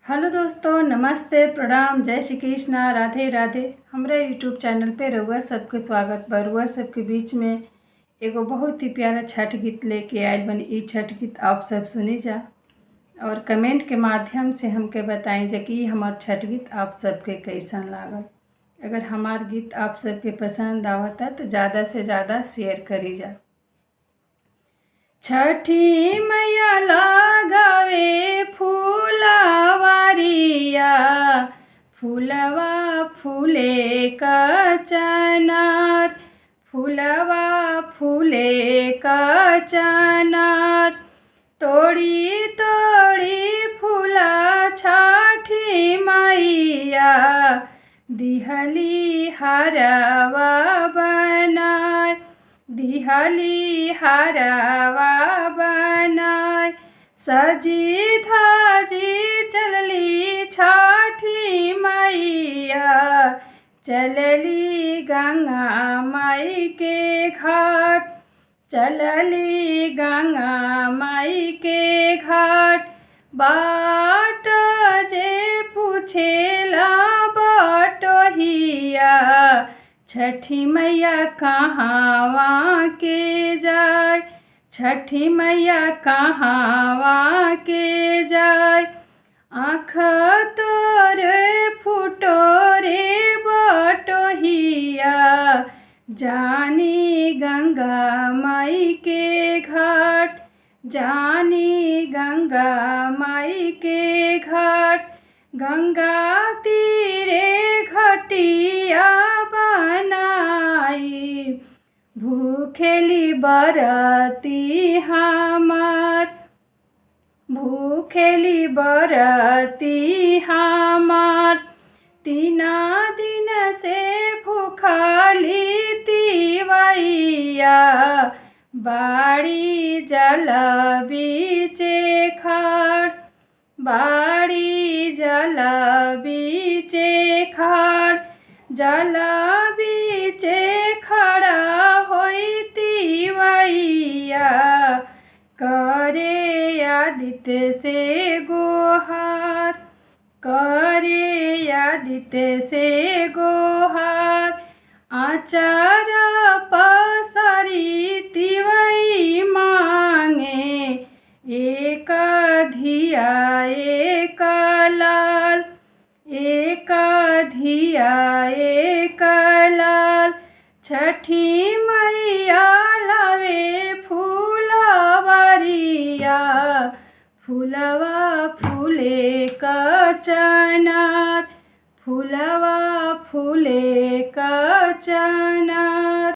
Hello दोस्तों, नमस्ते, प्रणाम, जय श्री कृष्णा, राधे राधे। हमारे यूट्यूब चैनल पे रउआ सबके स्वागत बा। रउआ सबके बीच में एगो बहुत ही प्यारा छठ गीत लेके आयल बनी। ई छठ गीत आप सब सुनी जा और कमेंट के माध्यम से हमके बताएं जा कि हमार छठ गीत आप सबके कैसन लागल। अगर हमार गीत आप सबके पसंद आवता तो ज़्यादा से ज़्यादा शेयर करी जा। छठी मैया लगावे फूलवारिया, फूलवा फूले का चनार, फूलवा फूले का चनार। तोड़ी तोड़ी फूला छठी मैया, दिहली हरवा बनाय, दिहली हरवा बनाय। सजी धाजी चलली छठी मैया, चलली गंगा माई के घाट, चलली गंगा माई के घाट। बाट जे पूछेला बटोहिया, छठी मैया कहाँवा के जाय, छठी मैया कहाँवा के जाय। आँख तोरे फुटो रे बटोहिया, जानी गंगा माई के घाट, जानी गंगा माई के घाट। गंगा तीरे घटिया बनाई, भूखेली बरती हमार, भूखेली बरती हमार। 3 दिन से भूखली तिवैया, बाड़ी जल बीचे खाड़, बाड़ी जल बीचे खाड़। जल बीचे खड़ा होई तिवैया, करे आदित्य से गोहार, करे आदित्य से गोहार। आचार पसारी तिवई मांगे, एक धिया एक लाल, एक धिया एक लाल। छठी मैया लावे फूलवारिया, फूलवा फूले का चनार, फूलवा फूले का चनार।